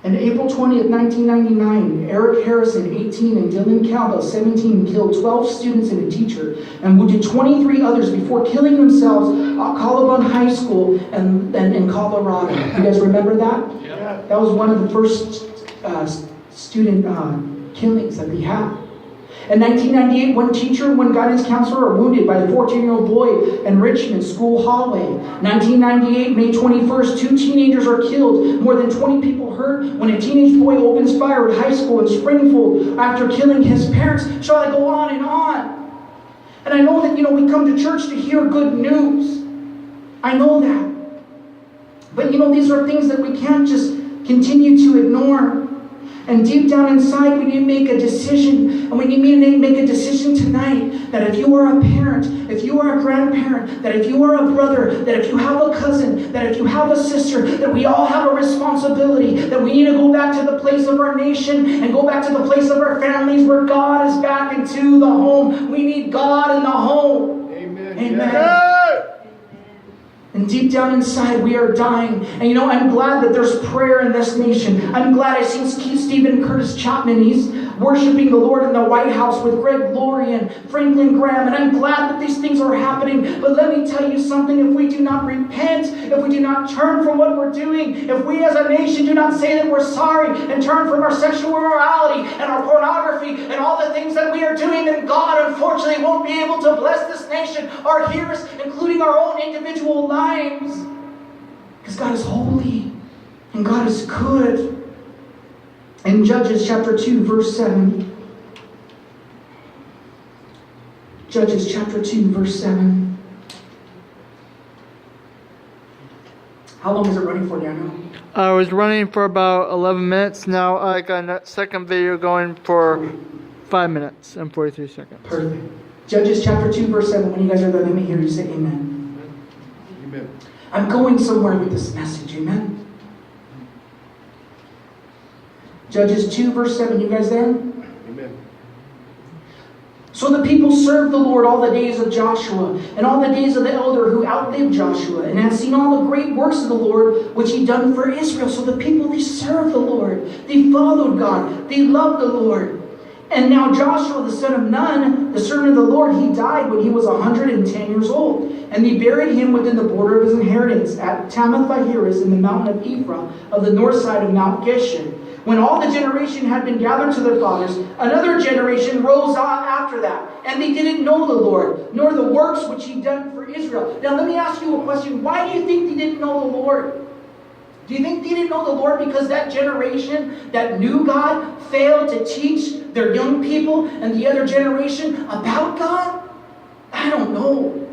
On April 20th, 1999, Eric Harrison, 18, and Dylan Calva, 17, killed 12 students and a teacher and wounded 23 others before killing themselves at Columbine High School in Colorado. You guys remember that? Yeah. That was one of the first student killings that they had. In 1998, one teacher and one guidance counselor were wounded by a 14-year-old boy in Richmond school hallway. 1998, May 21st, 2 teenagers are killed, more than 20 people hurt when a teenage boy opens fire at high school in Springfield after killing his parents. Shall I go on and on? And I know that, we come to church to hear good news. I know that. But, these are things that we can't just continue to ignore. And deep down inside, we need to make a decision. And we need to make a decision tonight that if you are a parent, if you are a grandparent, that if you are a brother, that if you have a cousin, that if you have a sister, that we all have a responsibility, that we need to go back to the place of our nation and go back to the place of our families where God is back into the home. We need God in the home. Amen. Amen. Yeah. And deep down inside, we are dying. And I'm glad that there's prayer in this nation. I'm glad I seen Stephen Curtis Chapman. He's worshiping the Lord in the White House with Greg Laurie and Franklin Graham. And I'm glad that these things are happening. But let me tell you something. If we do not repent, if we do not turn from what we're doing, if we as a nation do not say that we're sorry and turn from our sexual immorality and our pornography and all the things that we are doing, then God unfortunately won't be able to bless this nation or hear us, including our own individual lives. Because God is holy and God is good. In Judges chapter 2, verse 7. Judges chapter 2, verse 7. How long is it running for, Daniel? I was running for about 11 minutes. Now I got a second video going for 5 minutes and 43 seconds. Perfect. Judges chapter 2, verse 7. When you guys are there, let me hear you say amen. Amen. I'm going somewhere with this message. Amen. Judges 2, verse 7. You guys there? Amen. So the people served the Lord all the days of Joshua and all the days of the elder who outlived Joshua and had seen all the great works of the Lord which he done for Israel. So the people, they served the Lord. They followed God. They loved the Lord. And now Joshua, the son of Nun, the servant of the Lord, he died when he was 110 years old. And they buried him within the border of his inheritance at Tamath-Ahiris in the mountain of Ephraim, of the north side of Mount Geshen. When all the generation had been gathered to their fathers, another generation rose on after that. And they didn't know the Lord, nor the works which he done for Israel. Now let me ask you a question. Why do you think they didn't know the Lord? Do you think they didn't know the Lord because that generation that knew God failed to teach their young people and the other generation about God? I don't know.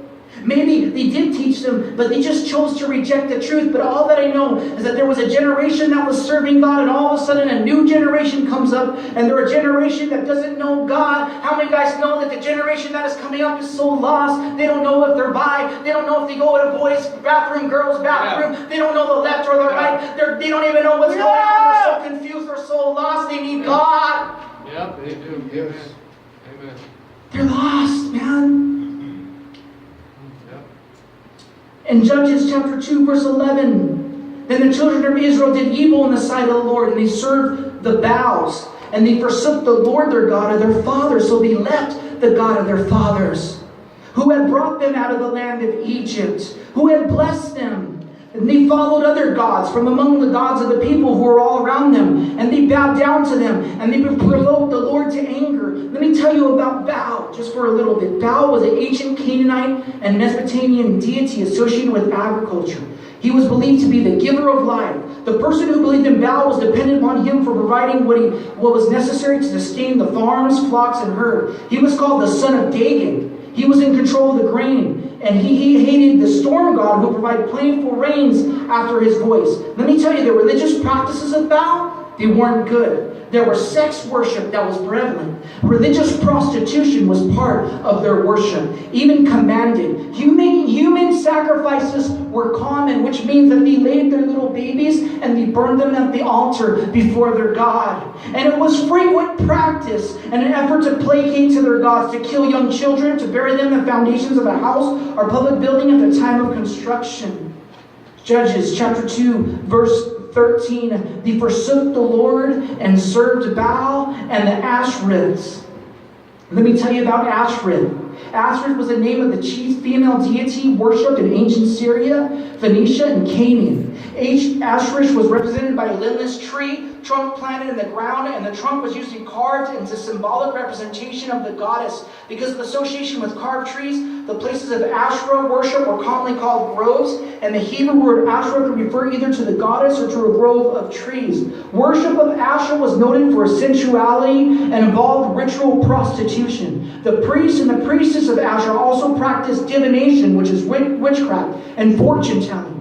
Maybe they did teach them, but they just chose to reject the truth. But all that I know is that there was a generation that was serving God, and all of a sudden a new generation comes up, and they're a generation that doesn't know God. How many guys know that the generation that is coming up is so lost? They don't know if they're bi. They don't know if they go in a boys' bathroom, girls' bathroom. Yeah. They don't know the left or the right. They don't even know what's going on. They're so confused. They're so lost. They need God. Yeah, they do. Yes. Amen. They're lost, man. In Judges chapter 2, verse 11, then the children of Israel did evil in the sight of the Lord, and they served the Baals, and they forsook the Lord their God of their fathers, so they left the God of their fathers, who had brought them out of the land of Egypt, who had blessed them. And they followed other gods from among the gods of the people who were all around them, and they bowed down to them, and they provoked the Lord to anger. Let me tell you about Baal, just for a little bit. Baal was an ancient Canaanite and Mesopotamian deity associated with agriculture. He was believed to be the giver of life. The person who believed in Baal was dependent upon him for providing what was necessary to sustain the farms, flocks, and herd. He was called the son of Dagon. He was in control of the grain, and he hated the storm god who provided plentiful rains after his voice. Let me tell you, the religious practices of Baal, they weren't good. There was sex worship that was prevalent. Religious prostitution was part of their worship, even commanded. Human sacrifices were common, which means that they laid their little babies and they burned them at the altar before their God. And it was frequent practice and an effort to placate to their gods, to kill young children, to bury them in the foundations of a house or public building at the time of construction. Judges chapter 2, verse 13, they forsook the Lord and served Baal and the Asherids. Let me tell you about Asherid. Asherid was the name of the chief female deity worshipped in ancient Syria, Phoenicia, and Canaan. Asherid was represented by a limbless tree, trunk planted in the ground, and the trunk was usually carved into symbolic representation of the goddess. Because of association with carved trees, the places of Asherah worship were commonly called groves, and the Hebrew word Asherah could refer either to the goddess or to a grove of trees. Worship of Asherah was noted for sensuality and involved ritual prostitution. The priests and the priestess of Asherah also practiced divination, which is witchcraft, and fortune telling.